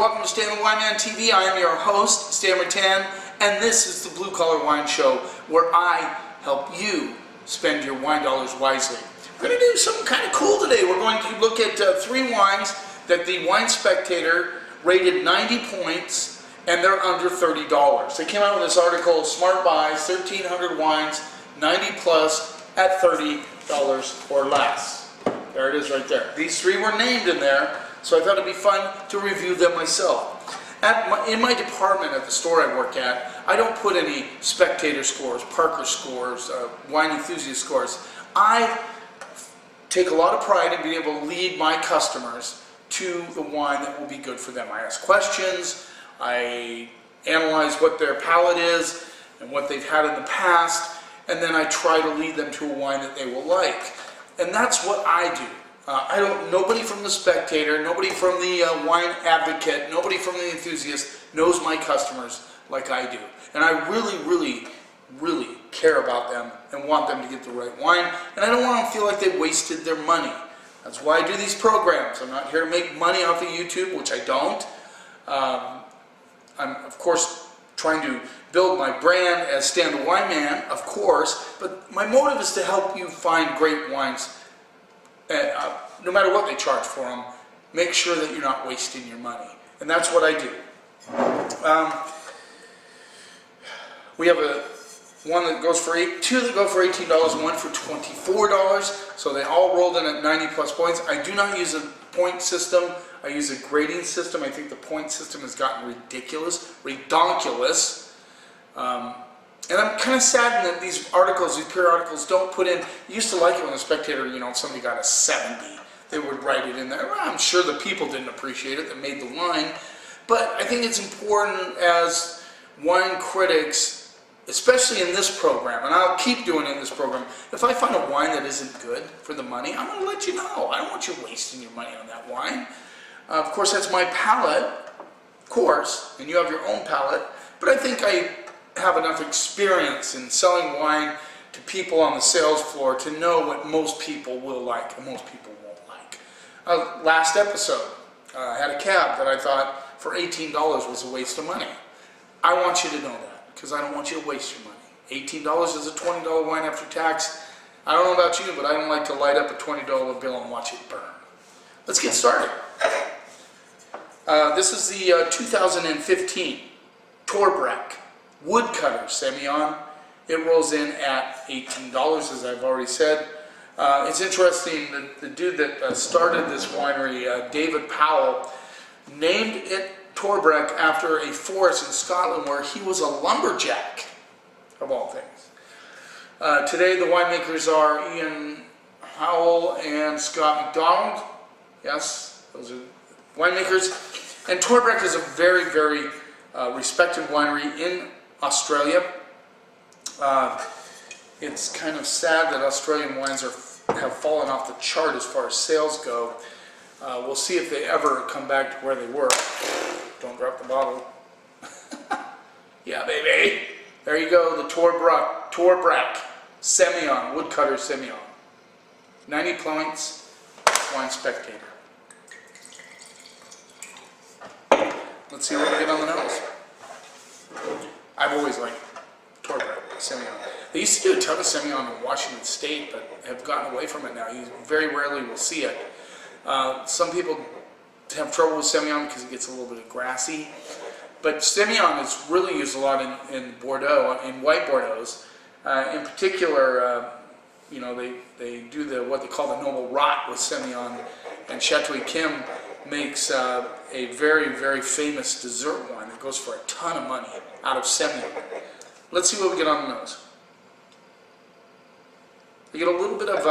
welcome to Stan the Wine Man TV. I am your host, Stan Rattan, and this is the Blue Collar Wine Show, where I help you spend your wine dollars wisely. We're going to do something kind of cool today. We're going to look at 3 wines that the Wine Spectator rated 90 points, and they're under $30. They came out with this article, Smart Buys, 1,300 wines, 90 plus, at $30 or less. There it is right there. These 3 were named in there, so I thought it'd be fun to review them myself. In my department at the store I work at, I don't put any Spectator scores, Parker scores, wine enthusiast scores. I take a lot of pride in being able to lead my customers to the wine that will be good for them. I ask questions, I analyze what their palate is and what they've had in the past, and then I try to lead them to a wine that they will like. And that's what I do. Nobody from the Spectator, nobody from the Wine Advocate, nobody from the Enthusiast knows my customers like I do. And I really care about them and want them to get the right wine. And I don't want them to feel like they wasted their money. That's why I do these programs. I'm not here to make money off of YouTube, which I don't. I'm, of course, trying to build my brand as Stan the Wine Man, of course. But my motive is to help you find great wines. No matter what they charge for them, make sure that you're not wasting your money. And that's what I do. We have one that goes for two that go for $18 and one for $24. So they all rolled in at 90 plus points. I do not use a point system. I use a grading system. I think the point system has gotten ridiculous, redonkulous. And I'm kind of saddened that these articles, these peer articles, don't put in. You used to like it when the Spectator, somebody got a 70. They would write it in there. Well, I'm sure the people didn't appreciate it that made the wine. But I think it's important as wine critics, especially in this program, and I'll keep doing it in this program, if I find a wine that isn't good for the money, I'm going to let you know. I don't want you wasting your money on that wine. Of course, that's my palate, of course, and you have your own palate. But I think I have enough experience in selling wine to people on the sales floor to know what most people will like and most people won't like. Last episode, I had a cab that I thought for $18 was a waste of money. I want you to know that because I don't want you to waste your money. $18 is a $20 wine after tax. I don't know about you, but I don't like to light up a $20 bill and watch it burn. Let's get started. This is the 2015 Breck woodcutter semyon. It rolls in at $18, as I've already said. It's interesting that the dude that started this winery, David Powell, named it Breck after a forest in Scotland where he was a lumberjack, of all things. Today the winemakers are Ian Howell and Scott McDonald. Yes, those are winemakers. And Breck is a very respected winery in Australia. It's kind of sad that Australian wines have fallen off the chart as far as sales go. We'll see if they ever come back to where they were. Don't drop the bottle. Yeah, baby. There you go, the Breck semyon, woodcutter semyon. 90 points, Wine Spectator. Let's see what we get on the nose. I've always liked Breck semyon. They used to do a ton of semyon in Washington State, but have gotten away from it now. You very rarely will see it. Some people have trouble with semyon because it gets a little bit grassy. But semyon is really used a lot in Bordeaux, in white Bordeaux's. In particular, they do what they call the noble rot with semyon, and Chateau Kim makes a very famous dessert wine that goes for a ton of money out of semyon. Let's see what we get on the nose. We get a little bit of,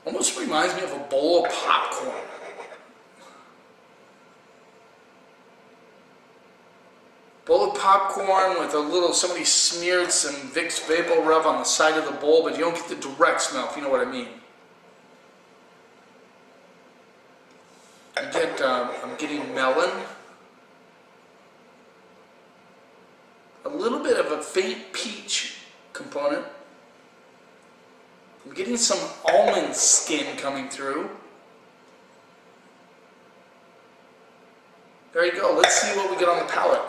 almost reminds me of a bowl of popcorn. Bowl of popcorn with a little, somebody smeared some Vicks Vapor Rub on the side of the bowl, but you don't get the direct smell, if you know what I mean. I'm getting melon. A little bit of a faint peach component. I'm getting some almond skin coming through. there you go. Let's see what we get on the palate.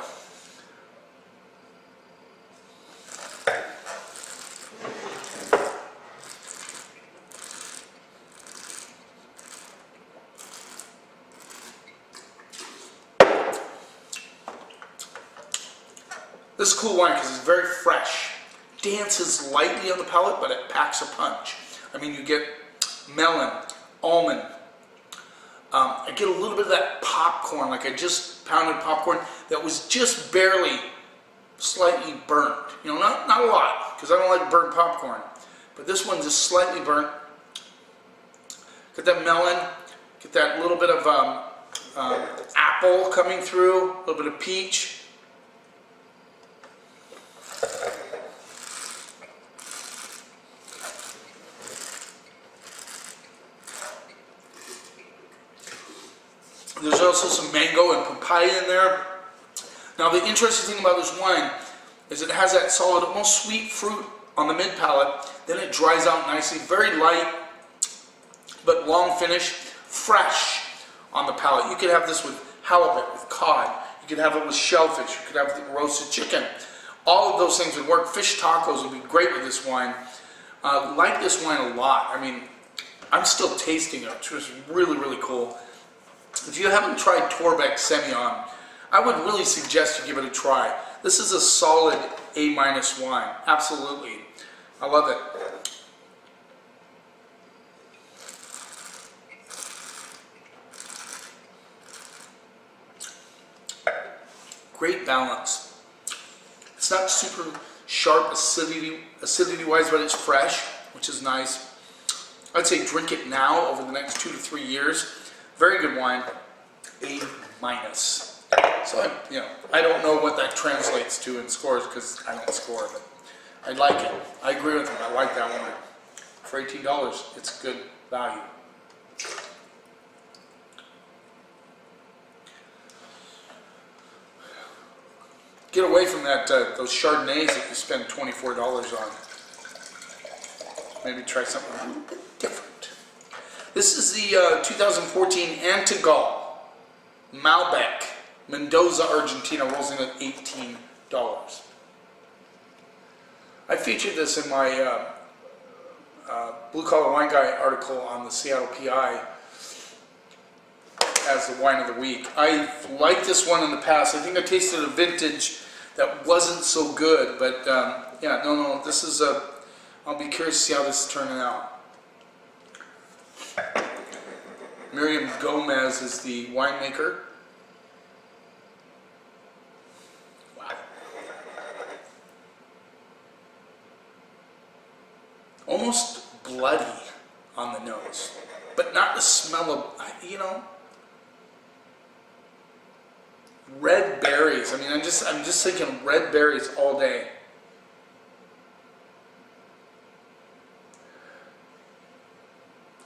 This is cool wine because it's very fresh. Dances lightly on the palate, but it packs a punch. I mean, you get melon, almond. I get a little bit of that popcorn, like I just pounded popcorn that was just barely slightly burnt. You know, not a lot, because I don't like burnt popcorn. But this one's just slightly burnt. Get that melon, get that little bit of apple coming through, a little bit of peach. There's also some mango and papaya in there. Now the interesting thing about this wine is it has that solid, almost sweet fruit on the mid palate. Then it dries out nicely, very light, but long finish, fresh on the palate. You could have this with halibut, with cod. You could have it with shellfish. You could have it with roasted chicken. All of those things would work. Fish tacos would be great with this wine. Like this wine a lot. I mean, I'm still tasting it, which was really, really cool. If you haven't tried Breck Semyon, I would really suggest you give it a try. This is a solid A- wine. Absolutely. I love it. Great balance. It's not super sharp acidity-wise, but it's fresh, which is nice. I'd say drink it now over the next 2 to 3 years. Very good wine, A-. So I don't know what that translates to in scores because I don't score, but I like it. I agree with him. I like that one. For $18, it's good value. Get away from that those Chardonnays that you spend $24 on. Maybe try something a little bit different. This is the 2014 Antigal Malbec, Mendoza, Argentina, rolls in at $18. I featured this in my Blue Collar Wine Guy article on the Seattle PI as the wine of the week. I've liked this one in the past. I think I tasted a vintage that wasn't so good, but yeah, no, this is I'll be curious to see how this is turning out. Miriam Gomez is the winemaker. Wow. Almost bloody on the nose, but not the smell of, red berries. I mean, I'm just thinking red berries all day.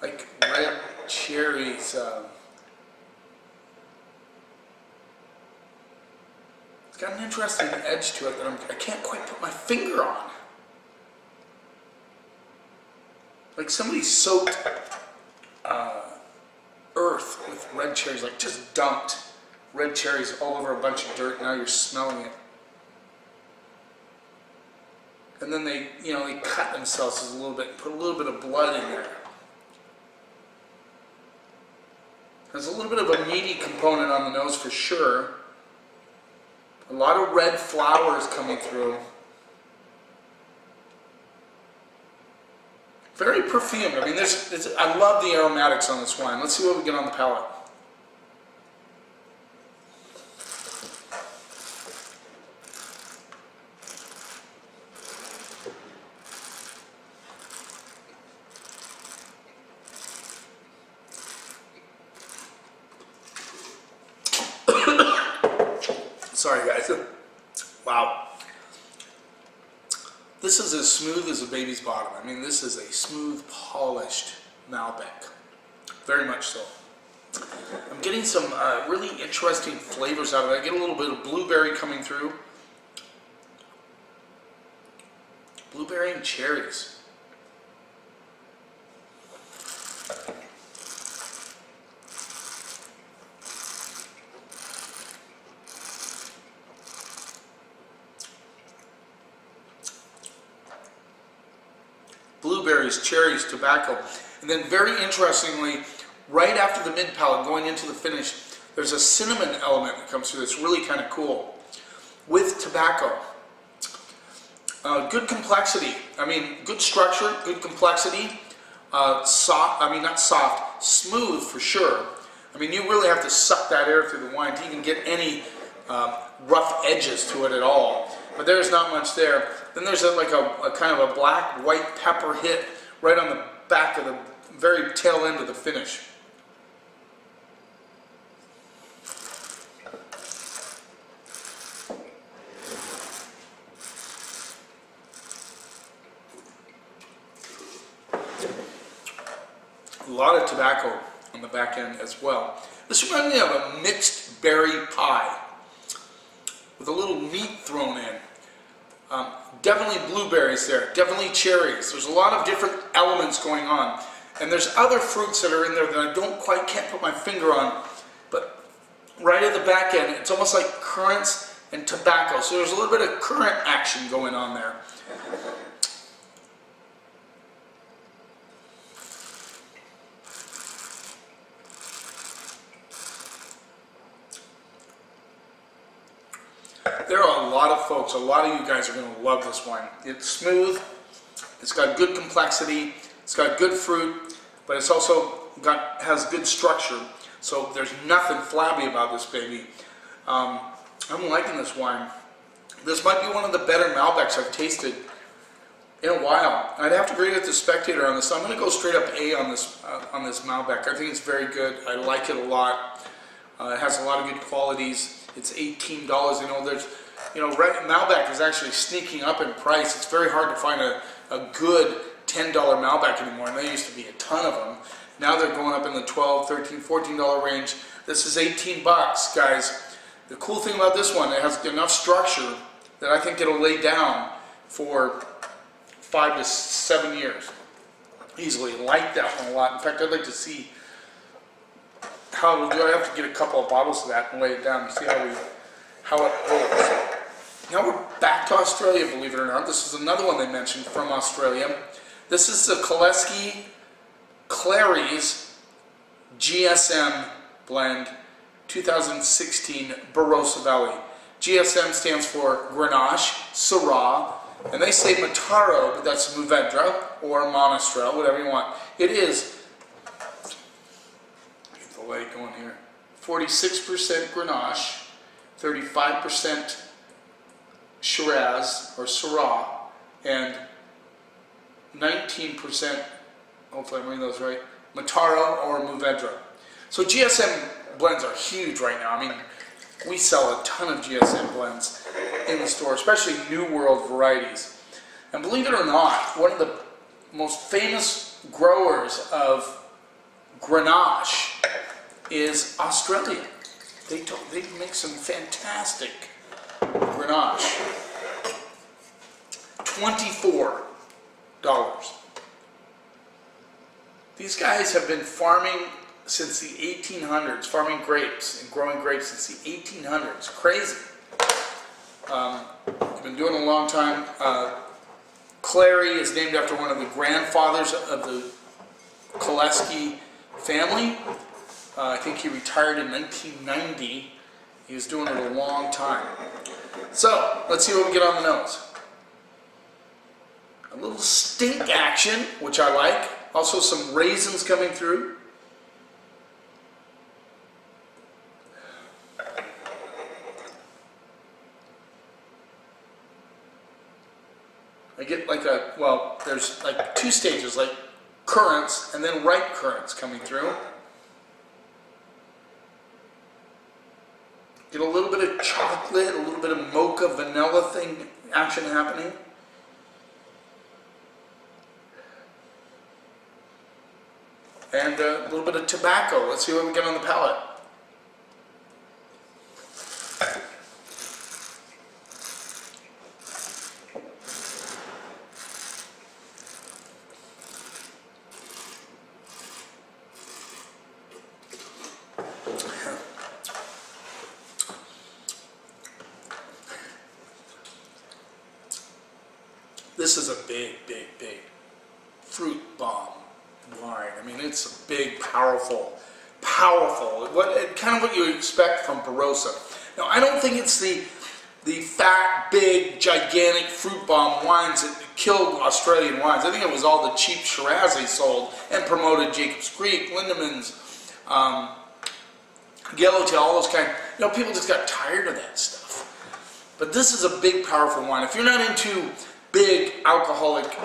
Like red cherries. It's got an interesting edge to it that I can't quite put my finger on. Like somebody soaked earth with red cherries, like just dumped red cherries all over a bunch of dirt. Now you're smelling it. And then they cut themselves a little bit and put a little bit of blood in there. There's a little bit of a meaty component on the nose for sure. A lot of red flowers coming through. Very perfumed. I mean, I love the aromatics on this wine. Let's see what we get on the palate. Sorry guys. Wow. This is as smooth as a baby's bottom. I mean, this is a smooth, polished Malbec. Very much so. I'm getting some really interesting flavors out of it. I get a little bit of blueberry coming through. Blueberry and cherries. blueberries, cherries, tobacco. And then very interestingly, right after the mid palate going into the finish, there's a cinnamon element that comes through that's really kind of cool with tobacco. Good complexity. I mean, good structure, good complexity. Soft, I mean not soft, smooth for sure. I mean, you really have to suck that air through the wine to even get any rough edges to it at all. But there's not much there. Then there's like a kind of a black white pepper hit right on the back of the very tail end of the finish. A lot of tobacco on the back end as well. This reminds me of a mixed berry pie with a little meat thrown in. Definitely blueberries there, definitely cherries. There's a lot of different elements going on. And there's other fruits that are in there that I can't put my finger on. But right at the back end, it's almost like currants and tobacco. So there's a little bit of currant action going on there. There are a lot of folks, a lot of you guys are going to love this wine. It's smooth, it's got good complexity, it's got good fruit, but it's also has good structure. So there's nothing flabby about this baby. I'm liking this wine. This might be one of the better Malbecs I've tasted in a while. I'd have to grade it to Spectator on this. So I'm going to go straight up A on this Malbec. I think it's very good. I like it a lot. It has a lot of good qualities. It's $18. I know there's, Malbec is actually sneaking up in price. It's very hard to find a good $10 Malbec anymore, and there used to be a ton of them. Now they're going up in the $12, $13, $14 range. This is 18 bucks, guys. The cool thing about this one, it has enough structure that I think it'll lay down for 5 to 7 years. Easily. Like that one a lot. In fact, I'd like to see how it'll do. I have to get a couple of bottles of that and lay it down and see how it rolls. Now we're back to Australia, believe it or not. This is another one they mentioned from Australia. This is the Cholesky Clary's GSM blend 2016 Barossa Valley. GSM stands for Grenache, Syrah, and they say Mataro, but that's Mourvedre or Monastrell, whatever you want. It is, get the light going here, 46% Grenache, 35% Shiraz or Syrah, and 19%, hopefully I'm reading those right, Mataro or Mourvedre. So GSM blends are huge right now. I mean, we sell a ton of GSM blends in the store, especially New World varieties. And believe it or not, one of the most famous growers of Grenache is Australia. They make some fantastic Grenache. $24. These guys have been farming since the 1800s, farming grapes and growing grapes since the 1800s. Crazy. They've been doing it a long time. Clary is named after one of the grandfathers of the Cholesky family. I think he retired in 1990. He was doing it a long time. So, let's see what we get on the nose. A little stink action, which I like. Also some raisins coming through. I get like there's like two stages, like currants and then ripe currants coming through. Get a little bit of chocolate, a little bit of mocha vanilla thing action happening. And a little bit of tobacco. Let's see what we get on the palate. This is a big fruit bomb wine. I mean, it's a big, powerful, kind of what you expect from Barossa. Now, I don't think it's the fat, big, gigantic fruit bomb wines that killed Australian wines. I think it was all the cheap Shiraz they sold and promoted Jacob's Creek, Lindemans, Yellowtail, all those kind. You know, people just got tired of that stuff. But this is a big, powerful wine. If you're not into big alcoholic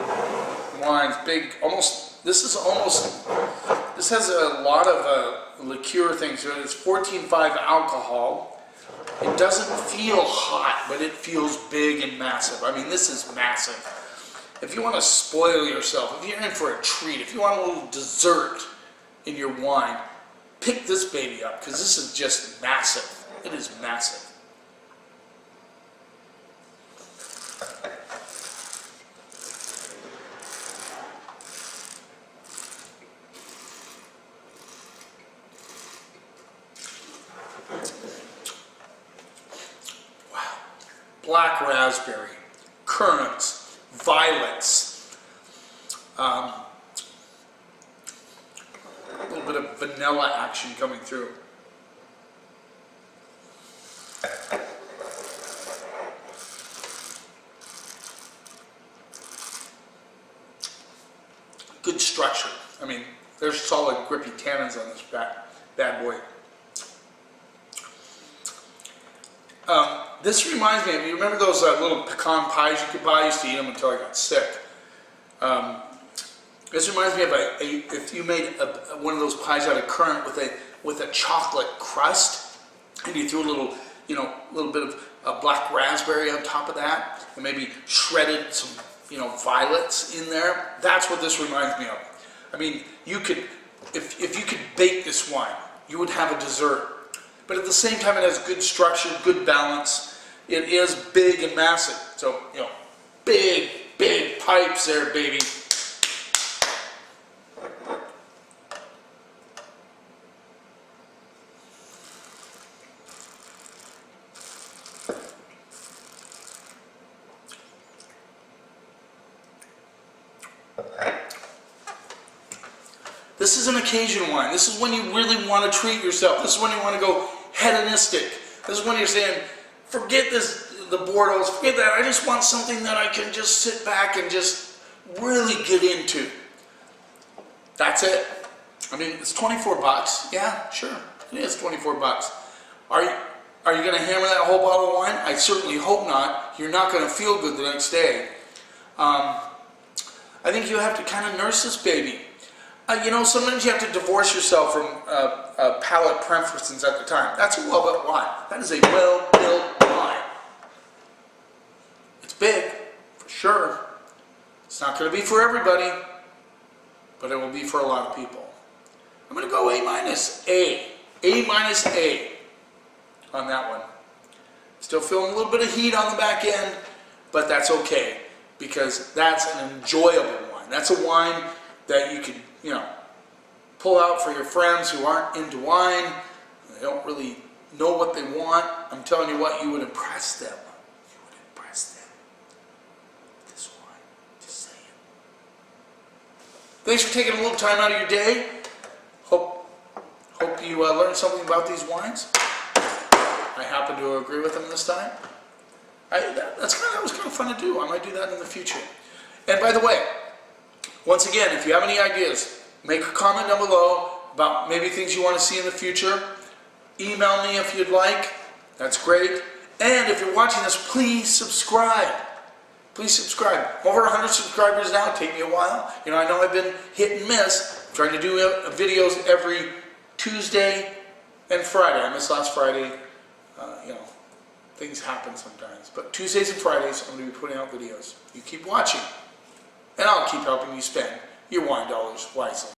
wines, this has a lot of liqueur things to it. It's 14.5 alcohol. It doesn't feel hot, but it feels big and massive. I mean, this is massive. If you want to spoil yourself, if you're in for a treat, if you want a little dessert in your wine, pick this baby up, because this is just massive. It is massive. Black raspberry, currants, violets, a little bit of vanilla action coming through. Good structure. I mean, there's solid grippy tannins on this bad boy. This reminds me of, you remember those little pecan pies you could buy? I used to eat them until I got sick. This reminds me of if you made one of those pies out of currant with a chocolate crust, and you threw a little bit of black raspberry on top of that, and maybe shredded some violets in there. That's what this reminds me of. I mean, you could, if you could bake this wine, you would have a dessert. But at the same time, it has good structure, good balance. It is big and massive. So, big, big pipes there, baby. This is an occasion wine. This is when you really want to treat yourself. This is when you want to go hedonistic. This is when you're saying, forget the Bordeaux, forget that. I just want something that I can just sit back and just really get into. That's it. I mean, it's 24 bucks. Yeah, sure. It is 24 bucks. Are you going to hammer that whole bottle of wine? I certainly hope not. You're not going to feel good the next day. I think you have to kind of nurse this baby. Sometimes you have to divorce yourself from palate preferences at the time. That's a well-built wine. That is a well-built wine. It's big, for sure. It's not going to be for everybody, but it will be for a lot of people. I'm going to go A-A on that one. Still feeling a little bit of heat on the back end, but that's okay, because that's an enjoyable wine. That's a wine that you could pull out for your friends who aren't into wine. They don't really know what they want. I'm telling you what, you would impress them. You would impress them. This wine, just saying. Thanks for taking a little time out of your day. Hope you learned something about these wines. I happen to agree with them this time. That was kind of fun to do. I might do that in the future. And by the way, once again, if you have any ideas, make a comment down below about maybe things you want to see in the future. Email me if you'd like. That's great. And if you're watching this, please subscribe. Please subscribe. Over 100 subscribers now. Take me a while. I know I've been hit and miss. I'm trying to do videos every Tuesday and Friday. I missed last Friday. Things happen sometimes. But Tuesdays and Fridays, I'm going to be putting out videos. You keep watching, and I'll keep helping you spend your wine dollars wisely.